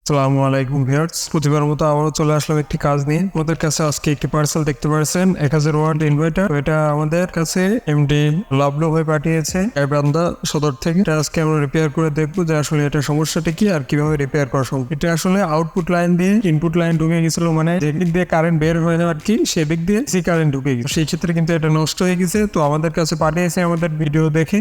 আসসালামু আলাইকুম ভিউয়ার্স, প্রতিবার মতো আবারও চলে আসলাম একটি কাজ নিয়ে। আমাদের কাছে আজকে একটি পার্সেল দেখতে পাচ্ছেন 1000 ওয়াট ইনভার্টার। এটা আমাদের কাছে এমডি লাভলো হয়ে পাঠিয়েছে গাইবান্ধা সদর থেকে। এটা আজকে আমরা রিপেয়ার করে দেখবো যে আসলে এটা সমস্যাটা কি আর কিভাবে রিপেয়ার করা সম্ভব। এটা আসলে আউটপুট লাইন দিয়ে ইনপুট লাইন ঢুকে গেছিল, মানে যে দিক দিয়ে কারেন্ট বের হয়ে যাওয়ার কি সেদিক দিয়ে সি কারেন্ট ঢুকে গেছে। সেই ক্ষেত্রে কিন্তু এটা নষ্ট হয়ে গেছে। তো আমাদের কাছে পাঠিয়েছে আমাদের ভিডিও দেখে।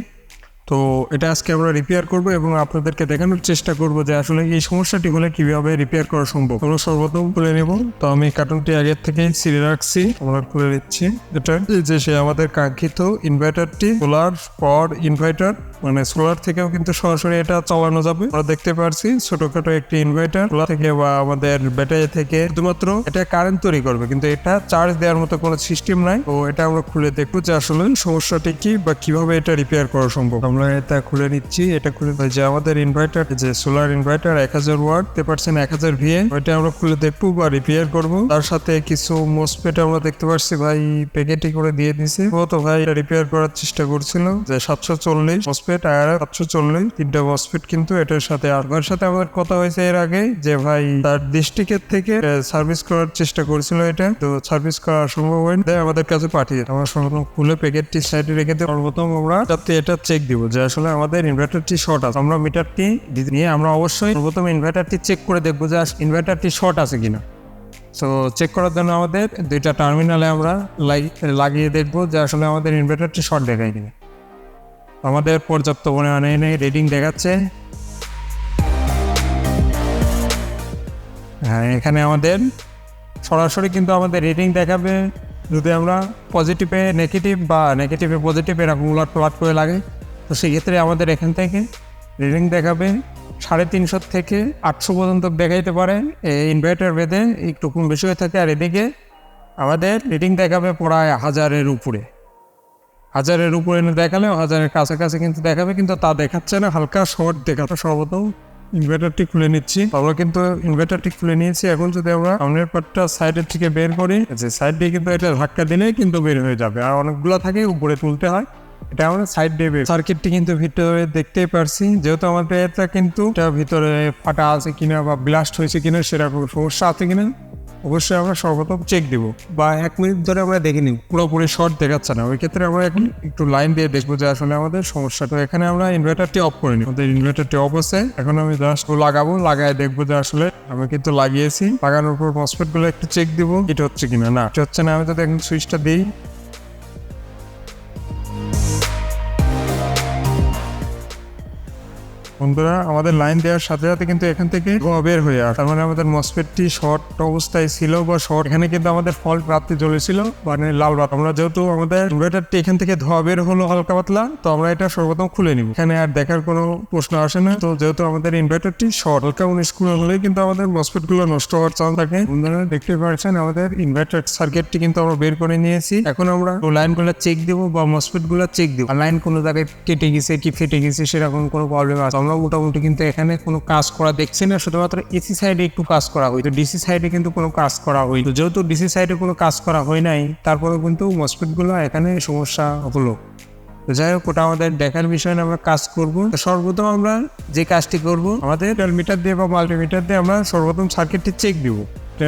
তো এটা আজকে আমরা রিপেয়ার করব এবং আপনাদেরকে দেখানোর চেষ্টা করব যে আসলে এই সমস্যাটি হলে কিভাবে রিপেয়ার করা সম্ভব। আমরা সর্বপ্রথম খুলে নেব। তো আমি কার্টুনটি আগের থেকে ছিঁড়ে রাখছি, আমরা খুলে নিচ্ছি। এটা যে সে আমাদের কাঙ্ক্ষিত ইনভার্টারটি সোলার পর ইনভার্টার, মানে সোলার থেকেও কিন্তু সরাসরি এটা চালানো যাবে। আমরা দেখতে পাচ্ছি ছোটখাটো একটি ইনভার্টার সোলার থেকে বা আমাদের ব্যাটারি থেকে শুধুমাত্র এটা কারেন্ট তৈরি করবে, কিন্তু এটা চার্জ দেওয়ার মতো কোনো সিস্টেম নাই। তো এটা আমরা খুলে দেখবো যে আসলে সমস্যাটি কি বা কিভাবে এটা রিপেয়ার করা সম্ভব। আমরা এটা খুলে নিচ্ছি। এটা খুলে যে আমাদের ইনভার্টার, যে সোলার ইনভার্টার 1000 ওয়াট 1000 ভিএ, ওইটা আমরা খুলে দেখবো বা রিপেয়ার করবো। তার সাথে কিছু মসফেট আমরা দেখতে পাচ্ছি ভাই প্যাকেটে করে দিয়ে দিছে। ও তো ভাই এটা রিপেয়ার করার চেষ্টা করছিল যে 740 মসফেট আর 740 তিনটা মসফেট কিন্তু এটার সাথে। আর সাথে আমাদের কথা হয়েছে এর আগে যে ভাই তার ডিস্ট্রিক্টের থেকে সার্ভিস করার চেষ্টা করছিল, এটা তো সার্ভিস করা সম্ভব হয়নি, আমাদের কাছে পাঠিয়ে। আমরা সর্বপ্রথম খুলে প্যাকেটটি সাইডে রেখে দিয়ে সর্বপ্রথম আমরা যাতে এটা চেক দিব যে আসলে আমাদের ইনভার্টারটি শর্ট আছে। আমরা মিটারটি নিয়ে আমরা অবশ্যই সর্বপ্রথম ইনভার্টারটি চেক করে দেখবো যে ইনভার্টারটি শর্ট আছে কিনা। তো চেক করার জন্য আমাদের দুইটা টার্মিনালে আমরা লাগিয়ে দেখবো যে আসলে আমাদের ইনভার্টারটি শর্ট দেখায় কিনা। আমাদের পর্যাপ্ত পরিমাণে রিডিং দেখাচ্ছে। হ্যাঁ, এখানে আমাদের সরাসরি কিন্তু আমাদের রিডিং দেখাবে। যদি আমরা পজিটিভে নেগেটিভ বা নেগেটিভে পজিটিভ এরকম উলট পালট করে লাগে, তো সেক্ষেত্রে আমাদের এখান থেকে রিডিং দেখাবে 350 থেকে 800 পর্যন্ত দেখাইতে পারে। এই ইনভার্টার ভেদে একটু কম বেশি হয়ে থাকে। আর এদিকে আমাদের রিডিং দেখাবে প্রায় 1000-এর উপরে। 1000-এর উপরে দেখালেও 1000-এর কাছাকাছি কিন্তু দেখাবে, কিন্তু তা দেখাচ্ছে না, হালকা শর্ট দেখাবে। সর্বপ্রথম ইনভার্টারটি খুলে নিচ্ছি। আমরা কিন্তু ইনভার্টারটি খুলে নিয়েছি। এখন যদি আমরা সামনের পার্টটা সাইডের থেকে বের করি, যে সাইড দিয়ে কিন্তু এটা ধাক্কা দিলেই কিন্তু বের হয়ে যাবে। আর অনেকগুলো থাকে উপরে তুলতে হয়, এটা আমরা সাইড দিয়ে বের। সার্কিটটি কিন্তু ভিতরে দেখতেই পারছি, যেহেতু আমাদের এটা কিন্তু এটা ভিতরে ফাটা আছে কিনা বা ব্লাস্ট হয়েছে কিনা সেরকম সমস্যা আছে কিনা অবশ্যই আমরা সর্বপ্রথম চেক দিব, বা 1 মিনিট ধরে আমরা দেখে নিই পুরোপুরি শর্ট দেখাচ্ছে না। ওই ক্ষেত্রে আমরা এখন একটু লাইন দিয়ে দেখবো যে আসলে আমাদের সমস্যাটা। এখানে আমরা ইনভার্টারটি অফ করে নিই। আমাদের ইনভার্টারটি অফ আছে। এখন আমি জাস্ট লাগায় দেখবো যে আসলে আমি কিন্তু লাগিয়েছি। লাগানোর পর মসফেট গুলো একটু চেক দিব এটা হচ্ছে কিনা। না, এটা হচ্ছে না। আমি যদি এখন সুইচটা দিই, বন্ধুরা আমাদের লাইন দেওয়ার সাথে সাথে কিন্তু এখান থেকে ধোঁয়া বের হয়ে আসে। তার মানে আমাদের মসফেটটি শর্ট অবস্থায় ছিল বা শর্ট। এখানে কিন্তু আমাদের ফল্ট প্রাপ্তি জ্বলেছিল, মানে লাল বাত। আমরা যেহেতু আমাদের ইনভার্টারটি এখান থেকে ধোঁয়া বের হলো হালকা পাতলা, তো আমরা এটা সর্বপ্রথম খুলে নিব। এখানে আর দেখার কোনো প্রশ্ন আসে না। তো যেহেতু আমাদের ইনভার্টারটি শর্ট, হালকা 19 কুড়ি হলেই কিন্তু আমাদের মসফেট গুলো নষ্ট হওয়ার চান্স থাকে। বন্ধুরা দেখতে পাচ্ছেন আমাদের ইনভার্টার সার্কিটটি কিন্তু আমরা বের করে নিয়েছি। এখন আমরা লাইন গুলো চেক দিব বা মসফেট গুলো চেক দিব। লাইন কোনো জায়গায় কেটে গেছে কি ফেটে গেছে সেরকম কোনো প্রবলেম আছে আমরা মোটামুটি কিন্তু এখানে কোনো কাজ করা দেখছি না। শুধুমাত্র এসি সাইডে একটু কাজ করা হয়তো, ডিসি সাইডে কিন্তু কোনো কাজ করা হয়তো। যেহেতু ডিসি সাইডে কোনো কাজ করা হয় নাই, তারপরে কিন্তু মসফেট গুলো এখানে সমস্যা হলো। তো যাই হোক, ওটা আমাদের দেখার বিষয় না, আমরা কাজ করবো। সর্বপ্রথম আমরা যে কাজটি করবো, আমাদের মিটার দিয়ে বা মাল্টিমিটার দিয়ে আমরা সর্বপ্রথম সার্কিটটি চেক দিব।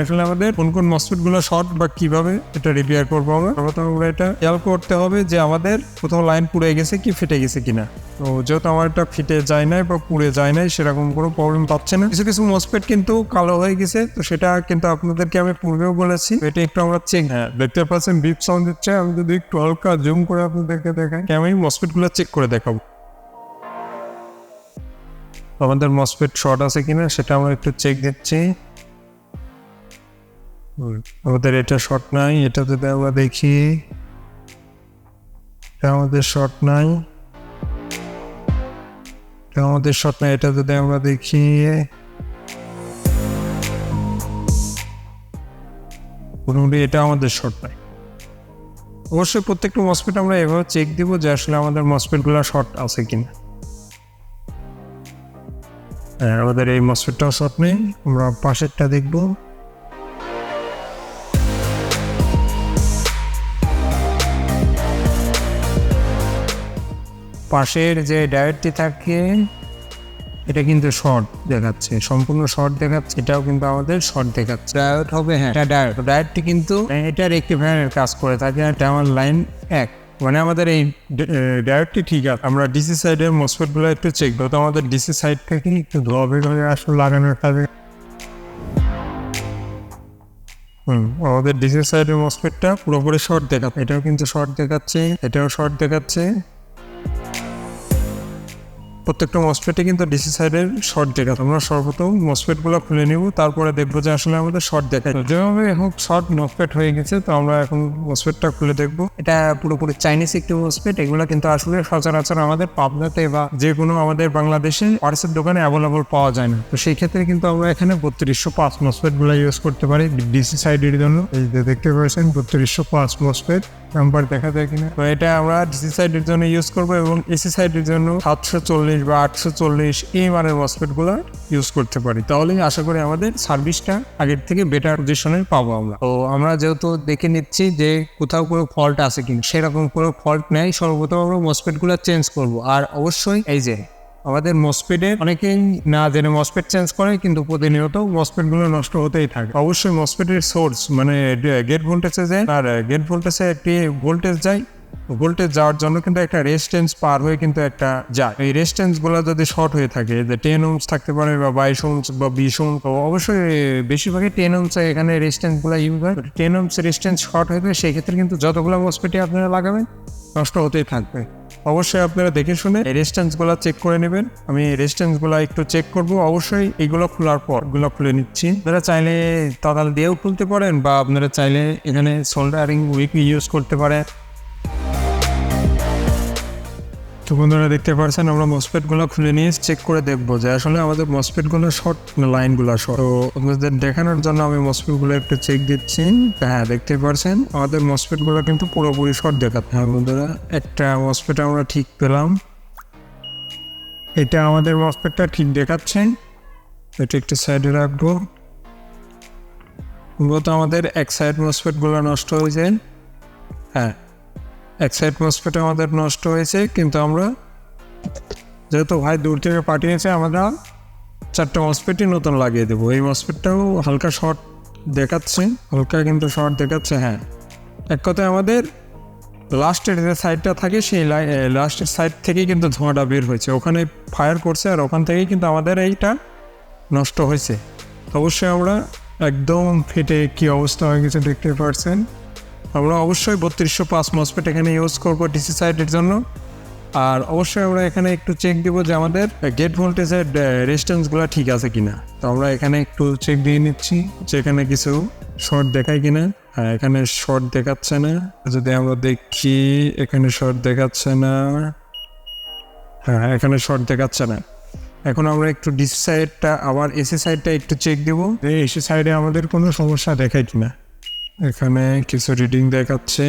আসলে আমাদের কোন কোন মসফেট গুলো শর্ট বা কিভাবে এটা রিপেয়ার করবো। আমরা এটা খেয়াল করতে হবে যে আমাদের কোথাও লাইন পুড়ে গেছে কি ফেটে গেছে কিনা। তো যেহেতু আমার এটা ফিটে যায় নাই বা পুড়ে যায় নাই, সেরকম কোনো প্রবলেম পাচ্ছে না। কিছু কিছু মসফেট কিন্তু কালো হয়ে গেছে, তো সেটা কিন্তু আপনাদেরকে আমি পূর্বেও বলেছি। এটা একটু আমরা চেক, হ্যাঁ দেখতে পাচ্ছেন বিপ সাউন্ড দিচ্ছে। আমি যদি একটু হালকা জুম করে আপনাদেরকে দেখাই, আমি মসফেট গুলো চেক করে দেখাবো। আমাদের মসফেট শর্ট আছে কিনা সেটা আমরা একটু চেক দিচ্ছি। আমাদের এটা শর্ট নাই। এটা যদি আমরা দেখি, এটা আমাদের শর্ট নাই। এটা যদি আমরা দেখি, এটা আমাদের শর্ট নাই। অবশ্যই প্রত্যেকটা মসফেট আমরা এভাবে চেক দিব যে আসলে আমাদের মসফেট গুলো শর্ট আছে কিনা। হ্যাঁ, আমাদের এই মসফেটটাও শর্ট নেই। আমরা পাশেরটা দেখবো। পাশের যে ডায়োডটি থাকে এটা কিন্তু শর্ট দেখাচ্ছে, সম্পূর্ণ শর্ট দেখাচ্ছে, এটাও কিন্তু আমাদের শর্ট দেখাচ্ছে। ডায়োড হবে, হ্যাঁ এটা ডায়োডটি কিন্তু এটা রেকটিফায়ারের কাজ করে থাকে। আর এটা আমার লাইন 1, মানে আমাদের এই ডায়োডটি ঠিক আছে। আমরা ডিসি সাইডের মসফেট গুলো একটু চেক করবো। তো আমাদের ডিসি সাইড থেকে একটু ধোয়া বের হয়ে আসলে লাগানোর কাজে আমাদের ডিসি সাইডের মসফেটটা পুরোপুরি শর্ট দেখাচ্ছে। এটাও কিন্তু শর্ট দেখাচ্ছে, এটাও শর্ট দেখাচ্ছে। প্রত্যেকটা মসফেটে কিন্তু ডিসি সাইডের শর্ট দেখাচ্ছে। আমরা সর্বপ্রথম মসফেটগুলো খুলে নিব, তারপরে দেখবো যে আসলে আমাদের শর্ট দেখায়। যেভাবে এখন শর্ট মসফেট হয়ে গেছে, তো আমরা এখন মসফেটটা খুলে দেখবো। এটা পুরোপুরি চাইনিজ একটি মসফেট। এগুলো কিন্তু আসলে সচরাচর আমাদের পাবনাতে বা যে কোনো আমাদের বাংলাদেশে পার্সের দোকানে অ্যাভেলেবল পাওয়া যায় না। তো সেই ক্ষেত্রে কিন্তু আমরা এখানে 3205 মসফেটগুলো ইউজ করতে পারি ডিসি সাইডের জন্য। এই যে দেখতে পাচ্ছেন 3205 মসফেট, নাম্বার দেখা যায় কিনা। তো এটা আমরা ডিসি সাইডের জন্য ইউজ করবো এবং এসি সাইডের জন্য 740 বা 840 এই মানের মসফেট গুলো ইউজ করতে পারি। তাহলে আশা করি আমাদের সার্ভিসটা আগের থেকে বেটার পজিশনে পাবো আমরা। তো আমরা যেহেতু দেখে নিচ্ছি যে কোথাও কোনো ফল্ট আছে কিনা, সেরকম কোনো ফল্ট নেই। সর্বপ্রথম আমরা মসফেট গুলো চেঞ্জ করবো। আর অবশ্যই এই যে আমাদের মসফেটের অনেকেই না জেনে মসফেট চেঞ্জ করে, কিন্তু প্রতিনিয়ত মসফেট গুলো নষ্ট হতেই থাকে। অবশ্যই মসফেটের সোর্স মানে গেট ভোল্টেজে যায়, আর গেট ভোল্টেজে একটি ভোল্টেজ যায়। ভোল্টেজ যাওয়ার জন্য কিন্তু একটা রেজিস্ট্যান্স পার হয়ে কিন্তু একটা যায়। এই রেজিস্ট্যান্স গুলো যদি শর্ট হয়ে থাকে, যে 10 ওহমস থাকতে পারে বা 22 ওহমস বা 20 ওহম, তো অবশ্যই বেশিরভাগই 10 ওহমস এখানে রেজিস্ট্যান্স গুলো ইউজ হয়। 10 ওহমস রেজিস্ট্যান্স শর্ট হয়ে গেলে সেই ক্ষেত্রে কিন্তু যতগুলো মসফেটই আপনারা লাগাবেন নষ্ট হতেই থাকবে। অবশ্যই আপনারা দেখে শুনে এই রেজিস্ট্যান্স গুলো চেক করে নেবেন। আমি রেজিস্ট্যান্স গুলো একটু চেক করবো। অবশ্যই এইগুলো খোলার পর এগুলো খুলে নিচ্ছি। আপনারা চাইলে তাতাল দিয়েও খুলতে পারেন বা আপনারা চাইলে এখানে সোল্ডারিং উইক ইউজ করতে পারেন। তো বন্ধুরা দেখতে পাচ্ছেন আমরা মসফেট গুলো খুলে নিয়ে চেক করে দেখবো যে আসলে আমাদের মসফেট গুলো শর্ট না লাইন গুলো শর্ট। তো আপনাদের দেখানোর জন্য আমি মসফেট গুলো একটু চেক দিচ্ছি। হ্যাঁ দেখতে পাচ্ছেন আমাদের মসফেট গুলো কিন্তু পুরোপুরি শর্ট দেখাচ্ছে। হ্যাঁ বন্ধুরা, একটা মসফেট আমরা ঠিক পেলাম। এটা আমাদের মসফেটটা ঠিক দেখাচ্ছে, এটা একটু সাইডে রাখবো। মূলত আমাদের এক সাইড মসফেট গুলো নষ্ট হয়ে যায়। হ্যাঁ এক সাইড মসফেট আমাদের নষ্ট হয়েছে, কিন্তু আমরা যেহেতু ভাই দূর থেকে পাঠিয়েছে, আমরা 4টা মসফেটই নতুন লাগিয়ে দেবো। এই মসফেটটাও হালকা শর্ট দেখাচ্ছে, হালকা কিন্তু শর্ট দেখাচ্ছে। হ্যাঁ এক কথায় আমাদের লাস্টের যে সাইডটা থাকে সেই লাস্টের সাইড থেকেই কিন্তু ধোঁয়াটা বের হয়েছে, ওখানে ফায়ার করছে আর ওখান থেকেই কিন্তু আমাদের এইটা নষ্ট হয়েছে। অবশ্যই আমরা একদম ফেটে কি অবস্থা হয়ে গেছে দেখতে পাচ্ছেন। আমরা অবশ্যই 3205 মসফেট এখানে ইউজ করবো ডিসি সাইডের জন্য। আর অবশ্যই আমরা এখানে একটু চেক দিব যে আমাদের গেট ভোল্টেজের রেজিস্ট্যান্সগুলো ঠিক আছে কিনা। তো আমরা এখানে একটু চেক দিয়ে নিচ্ছি যে এখানে কিছু শর্ট দেখায় কিনা। হ্যাঁ এখানে শর্ট দেখাচ্ছে না। যদি আমরা দেখি এখানে শর্ট দেখাচ্ছে না। হ্যাঁ এখানে শর্ট দেখাচ্ছে না। এখন আমরা একটু ডিসি সাইডটা আবার এসি সাইডটা একটু চেক দিব যে এসি সাইডে আমাদের কোনো সমস্যা দেখায় কিনা। এখানে কিছু রিডিং দেখাচ্ছে,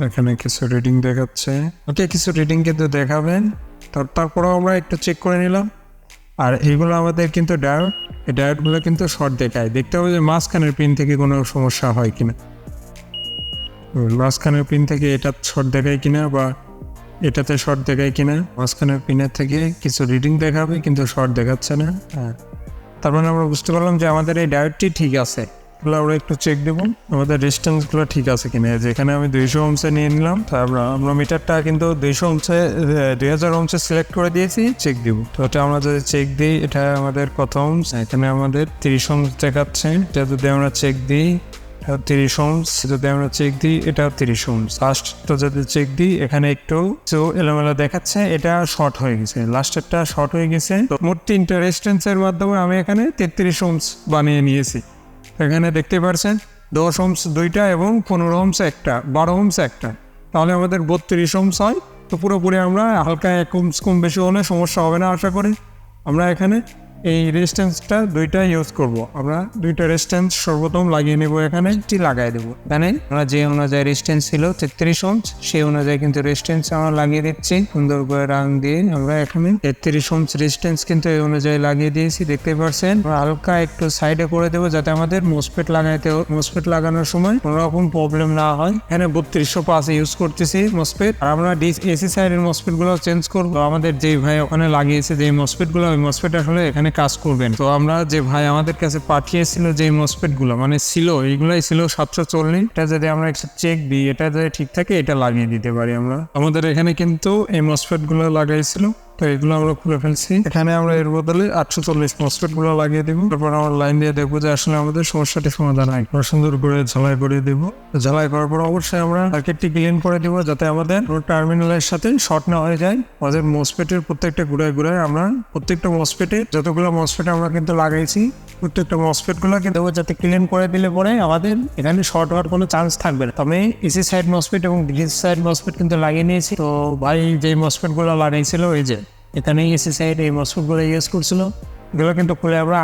এখানে কিছু রিডিং দেখাচ্ছে। ওকে কিছু রিডিং কিন্তু দেখাবেন, তারপরেও আমরা একটু চেক করে নিলাম। আর এইগুলো আমাদের কিন্তু ডায়োড, এই ডায়োডগুলো কিন্তু শর্ট দেখায়। দেখতে হবে যে মাঝখানের পিন থেকে কোনো সমস্যা হয় কিনা, মাঝখানের পিন থেকে এটা শর্ট দেখায় কিনা বা এটাতে শর্ট দেখায় কিনা। মাঝখানের পিনের থেকে কিছু রিডিং দেখাবে কিন্তু শর্ট দেখাচ্ছে না। হ্যাঁ তারপরে আমরা বুঝতে পারলাম যে আমাদের এই ডায়োডটি ঠিক আছে। আমরা একটু চেক দেবো আমাদের রেজিস্ট্যান্সগুলো ঠিক আছে কিনা। যেখানে আমি 200 ওহমসে নিয়ে নিলাম, তারপর আমরা মিটারটা কিন্তু 200 ওহমসে 2000 ওহমসে সিলেক্ট করে দিয়েছি। চেক দিব, তো এটা আমরা যদি চেক দিই এটা আমাদের কত ওহমস, এখানে আমাদের 30 ওহমস দেখাচ্ছে। এটা যদি আমরা চেক দিই 30 ওহমস, যদি আমরা চেক দিই এটা 30 ওহমস। লাস্টটা যদি চেক দিই এখানে একটু এলোমেলো দেখাচ্ছে, এটা শর্ট হয়ে গেছে, লাস্টেরটা শর্ট হয়ে গেছে। তো মোট 3টা রেজিস্ট্যান্সের মাধ্যমে আমি এখানে 33 ওহমস বানিয়ে নিয়েছি। এখানে দেখতে পাচ্ছেন 10 ওহমস 2টা এবং 15 ওহমস একটা, 12 ওহমস একটা, তাহলে আমাদের 32 ওহমস হয়। তো পুরোপুরি আমরা হালকা 1 ওহমস কম বেশি হলে সমস্যা হবে না আশা করি। আমরা এখানে এই রেজিস্ট্যান্সটা দুইটা ইউজ করব। আমরা দুইটা রেজিস্ট্যান্স সর্বপ্রথম লাগিয়ে নেব, এখানে লাগাই দেবো। এখানে আমরা যে অনুযায়ী রেজিস্ট্যান্স ছিল 33 ওহমস, সেই অনুযায়ী কিন্তু রেজিস্ট্যান্স আমরা লাগিয়ে দিচ্ছি সুন্দর করে রাং দিয়ে। আমরা এখানে 33 ওহমস রেজিস্ট্যান্স কিন্তু এই অনুযায়ী লাগিয়ে দিয়েছি, দেখতে পাচ্ছেন। আমরা হালকা একটু সাইডে করে দেবো যাতে আমাদের মসফেট লাগানোর সময় কোনো রকম প্রবলেম না হয়। এখানে 3205 ইউজ করতেছি মসফেট। আর আমরা এসি সাইডের মসফেট গুলো চেঞ্জ করবো। আমাদের যে ভাই ওখানে লাগিয়েছে যে মসফেট গুলো, ওই মসফেট আসলে এখানে কাজ করবেন। তো আমরা যে ভাই আমাদের কাছে পাঠিয়েছিল যে মসফেট গুলো মানে ছিল, এইগুলাই ছিল 740। এটা যদি আমরা একটা চেক দিই, এটা যদি ঠিক থাকে এটা লাগিয়ে দিতে পারি আমরা। আমাদের এখানে কিন্তু এই মসফেট গুলো লাগাইছিল, তো এগুলো আমরা খুলে ফেলছি। এখানে আমরা এর বদলে 840 মসফেট গুলো লাগিয়ে দেবো। তারপর আমরা লাইন দিয়ে দেখবো যে আসলে আমাদের সমস্যাটি সমাধান হয়। সুন্দর করে ঝালাই করে দেবো। ঝালাই করার পর অবশ্যই আমরা সার্কিটটি ক্লিন করে দেবো যাতে আমাদের টার্মিনালের সাথে শর্ট না হয়ে যায়। আমাদের মসফেটের প্রত্যেকটা ঘুরায় আমরা প্রত্যেকটা মসফেটে যতগুলো মসফেট আমরা কিন্তু লাগাইছি, প্রত্যেকটা মসফেট গুলো কিন্তু যাতে ক্লিন করে দিলে পরে আমাদের এখানে শর্ট হওয়ার কোনো চান্স থাকবে না। তবে এসি সাইড মসফেট এবং ডিসি সাইড মসফেট কিন্তু লাগিয়ে নিয়েছি। তো ভাই যে মসফেট গুলো লাগাইছিল এই যে এখানে এসি সাইড এই মসফেট গুলো ইউজ করছিল, এগুলো কিন্তু খুলে আমরা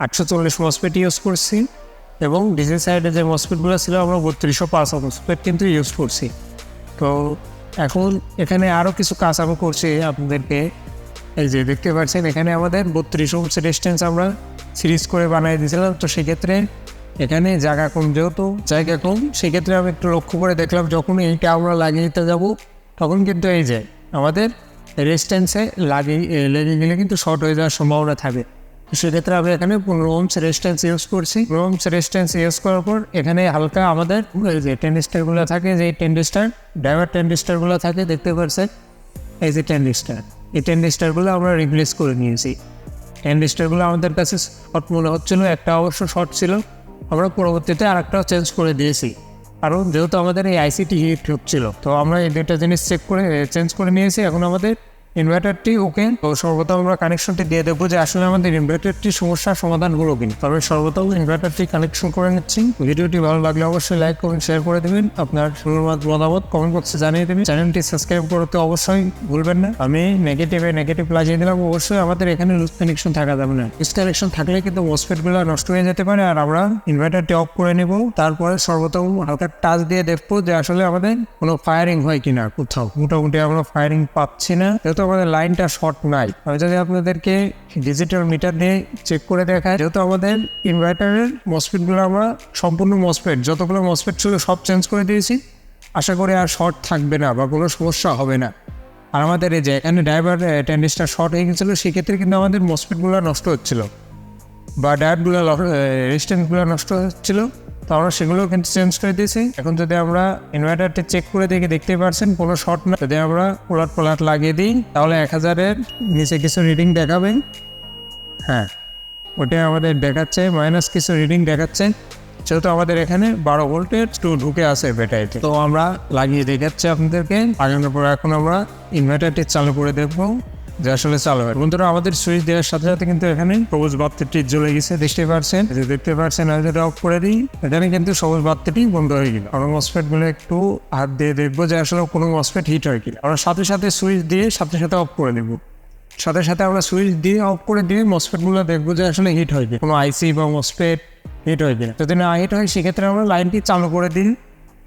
840 মসফেট ইউজ করছি। এবং ডিসি সাইডে যে মসফেট গুলো ছিল আমরা 3205 মসফেট কিন্তু ইউজ করছি। তো এখন এখানে আরও কিছু কাজ আমি করছি আপনাদেরকে। এই যে দেখতে পাচ্ছেন এখানে আমাদের 32 ওহমস রেজিস্ট্যান্স আমরা সিরিজ করে বানিয়ে দিয়েছিলাম। তো সেক্ষেত্রে এখানে জায়গা কম, যেহেতু জায়গা কম, সেক্ষেত্রে আমি একটু লক্ষ্য করে দেখলাম যখন এইটা আমরা লাগিয়ে দিতে যাবো তখন কিন্তু এই যে আমাদের রেজিস্ট্যান্সে লেগে গেলে কিন্তু শর্ট হয়ে যাওয়ার সম্ভাবনা থাকে। তো সেক্ষেত্রে আমি এখানে 15 ওহমস রেজিস্ট্যান্স ইউজ করছি। 15 ওহমস রেজিস্ট্যান্স ইউজ করার পর এখানে হালকা আমাদের যে টেন্ডিস্টারগুলো থাকে, যে টেন্ডিস্টার ড্রাইভার টেন্ডিস্টারগুলো থাকে দেখতে পাচ্ছেন, এই যে টেন্ডিস্টার, এই টেন্ডিস্টারগুলো আমরা রিপ্লেস করে নিয়েছি। টেন্ডিস্টারগুলো আমাদের কাছে শর্ট মনে হচ্ছিলো, একটা অবশ্য শর্ট ছিল, আমরা পরবর্তীতে আরেকটাও চেঞ্জ করে দিয়েছি। কারণ যেহেতু আমাদের এই আইসিটি হিট হচ্ছিল, তো আমরা এই দুটো জিনিস চেঞ্জ করে নিয়েছি। এখন আমাদের ইনভার্টারটি ওকে। তো সর্বপ্রথম আমরা কানেকশনটি দিয়ে দেখবো যে আসলে আমাদের ইনভার্টারটি সমস্যার সমাধান হলো কিনা। তবে সর্বপ্রথম ইনভার্টারটি কানেকশন করে নিচ্ছি। ভিডিওটি ভালো লাগলে অবশ্যই লাইক কমেন্ট শেয়ার করে দেবেন। আপনার মতামত কমেন্ট বক্সে জানিয়ে দেবেন। চ্যানেলটি সাবস্ক্রাইব করতে অবশ্যই ভুলবেন না। আমি নেগেটিভ লাগিয়ে দিলাম। অবশ্যই আমাদের এখানে লুজ কানেকশন থাকা যাবে না। লুজ কানেকশন থাকলে কিন্তু মসফেটগুলো নষ্ট হয়ে যেতে পারে। আর আমরা ইনভার্টারটি অফ করে নেব। তারপরে সর্বপ্রথম হালকা টাচ দিয়ে দেখবো যে আসলে আমাদের কোনো ফায়ারিং হয় কিনা। কোথাও মোটামুটি আমরা ফায়ারিং পাচ্ছি না, যেহেতু আমাদের লাইনটা শর্ট নাই। আমি যদি আপনাদেরকে ডিজিটাল মিটার দিয়ে চেক করে দেখাই, যেহেতু আমাদের ইনভার্টারের মসফেটগুলো আমরা সম্পূর্ণ মসফেট যতগুলো মসফেট ছিল সব চেঞ্জ করে দিয়েছি। আশা করি আর শর্ট থাকবে না বা কোনো সমস্যা হবে না। আর আমাদের এই যে এখানে ড্রাইভার টেন্ডিস্টার শর্ট হয়ে গেছিলো, সেক্ষেত্রে কিন্তু আমাদের মসফেটগুলো নষ্ট হচ্ছিলো বা ডায়োডগুলো রেজিস্ট্যান্সগুলো নষ্ট হচ্ছিলো। তো আমরা সেগুলো কিন্তু চেঞ্জ করে দিয়েছি। এখন যদি আমরা ইনভার্টারটি চেক করে দেখতে পাচ্ছেন কোনো শর্ট না। যদি আমরা পোলাট লাগিয়ে দিই তাহলে 1000-এর নিচে কিছু রিডিং দেখাবেন। হ্যাঁ, ওটা আমাদের দেখাচ্ছে মাইনাস কিছু রিডিং দেখাচ্ছে, যেহেতু আমাদের এখানে 12 ভোল্টের ঢুকে আছে ব্যাটারিতে। তো আমরা লাগিয়ে দেখাচ্ছি আপনাদেরকে। লাগানোর পর এখন আমরা ইনভার্টারটি চালু করে দেখবো যে আসলে চালু হয়। বন্ধুরা, আমাদের সুইচ দেওয়ার সাথে সাথে কিন্তু এখানে সবুজ বাতিটি জ্বলে গেছে, দেখতে পাচ্ছেন। আমি যদি অফ করে দিই, এখানে কিন্তু সবুজ বাতিটি বন্ধ হয়ে গেল। আমরা মসফেট গুলো একটু হাত দিয়ে দেখবো যে আসলে কোনো মসফেট হিট হয় কিনা। আমরা সাথে সাথে সুইচ দিয়ে সাথে অফ করে দেবো। সাথে আমরা সুইচ দিয়ে অফ করে দিয়ে মসফেট গুলো দেখবো যে আসলে হিট হয় কিনা, কোনো আইসি বা মসফেট হিট হয় কিনা। যদি না হিট হয় সেক্ষেত্রে আমরা লাইনটি চালু করে দিই।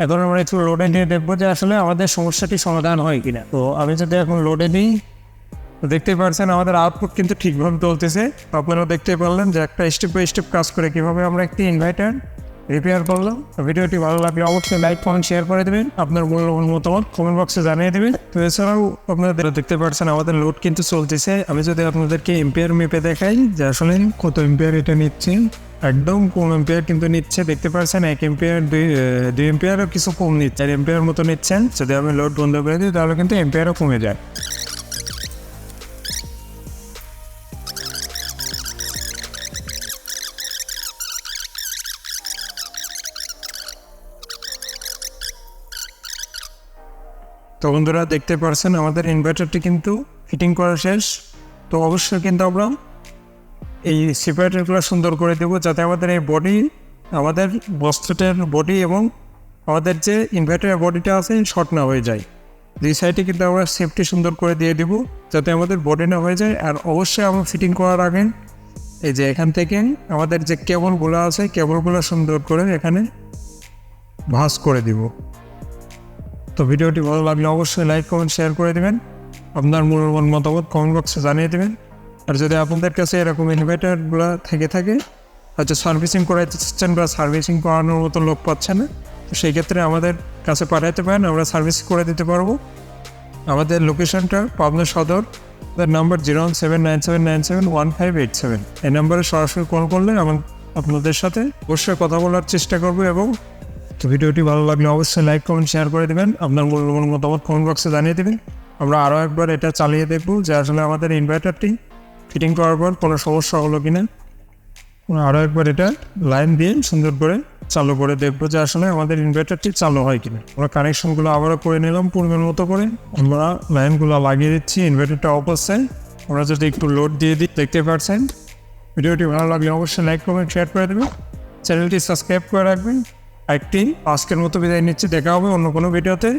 এখন আমরা একটু লোডে নিয়ে দেখবো যে আসলে আমাদের সমস্যাটি সমাধান হয় কিনা। তো আমি যদি এখন লোডে নিই, দেখতে পাচ্ছেন আমাদের আউটপুট কিন্তু ঠিকভাবে চলতেছে। আপনারা দেখতে পারলেন যে একটা স্টেপ বাই স্টেপ কাজ করে কিভাবে আমরা একটি ইনভার্টার রিপেয়ার করলাম। ভিডিওটি ভালো লাগলে অবশ্যই লাইক কমেন্ট শেয়ার করে দেবেন। আপনার মূল্যবান মতামত কমেন্ট বক্সে জানিয়ে দেবেন। তো এছাড়াও আপনারা দেখতে পাচ্ছেন আমাদের লোড কিন্তু চলতেছে। আমি যদি আপনাদেরকে এম্পিয়ার মেপে দেখাই যে আসলে কত এম্পিয়ার এটা নিচ্ছে, একদম কম এম্পিয়ার কিন্তু নিচ্ছে। দেখতে পাচ্ছেন 1 এম্পিয়ার 2 এম্পিয়ারও কিছু কম নিচ্ছে, 4 এম্পিয়ার মতো নিচ্ছেন। যদি আমি লোড বন্ধ করে দিই তাহলে কিন্তু এম্পিয়ারও কমে যায়। তো বন্ধুরা, দেখতে পাচ্ছেন আমাদের ইনভার্টারটি কিন্তু ফিটিং করা শেষ। তো অবশ্যই কিন্তু আমরা এই সেপারেটরগুলো সুন্দর করে দেবো যাতে আমাদের এই বডি, আমাদের বস্তুটার বডি এবং আমাদের যে ইনভার্টারের বডিটা আছে শর্ট না হয়ে যায়। দুই সাইডে কিন্তু আমরা সেফটি সুন্দর করে দিয়ে দিব যাতে আমাদের বোর্ডে না হয়ে যায়। আর অবশ্যই আমরা ফিটিং করার আগে এই যে এখান থেকে আমাদের যে কেবলগুলো আছে কেবলগুলো সুন্দর করে এখানে ভাঁজ করে দিব। তো ভিডিওটি ভালো লাগলে অবশ্যই লাইক কমেন্ট শেয়ার করে দেবেন, আপনার মূল্যবান মতামত কমেন্ট বক্সে জানিয়ে দেবেন। আর যদি আপনাদের কাছে এরকম ইনভার্টারগুলো থেকে থাকে, হয়তো সার্ভিসিং করাইতে চাচ্ছেন বা সার্ভিসিং করানোর মতো লোক পাচ্ছেন না, তো সেই ক্ষেত্রে আমাদের কাছে পাঠাইতে পারেন, আমরা সার্ভিস করে দিতে পারবো। আমাদের লোকেশনটা পাবনা সদর, তার নাম্বার 01797971587। এই নাম্বারে সরাসরি কল করলে আপনাদের সাথে অবশ্যই কথা বলার চেষ্টা করবো। এবং তো ভিডিওটি ভালো লাগলে অবশ্যই লাইক কমেন্ট শেয়ার করে দেবেন, আপনার মূল্যবান মতামত কমেন্ট বক্সে জানিয়ে দেবেন। আমরা আরও একবার এটা চালিয়ে দেখব যে আসলে আমাদের ইনভার্টারটি ফিটিং করার পর কোনো সমস্যা হলো কি না। আরও একবার এটা লাইন দিয়ে সুন্দর করে চালু করে দেখবো যে আসলে আমাদের ইনভার্টারটি চালু হয় কিনা। আমরা কানেকশনগুলো আবারও করে নিলাম পূর্বের মতো করে, আমরা লাইনগুলো লাগিয়ে দিচ্ছি। ইনভার্টারটা অফ আছে, আমরা যদি একটু লোড দিয়ে দিই দেখতে পাচ্ছেন। ভিডিওটি ভালো লাগলে অবশ্যই লাইক কমেন্ট শেয়ার করে দেবেন, চ্যানেলটি সাবস্ক্রাইব করে রাখবেন। আজকের মতো বিদায় নিচ্ছি, দেখা হবে অন্য কোনো ভিডিওতে।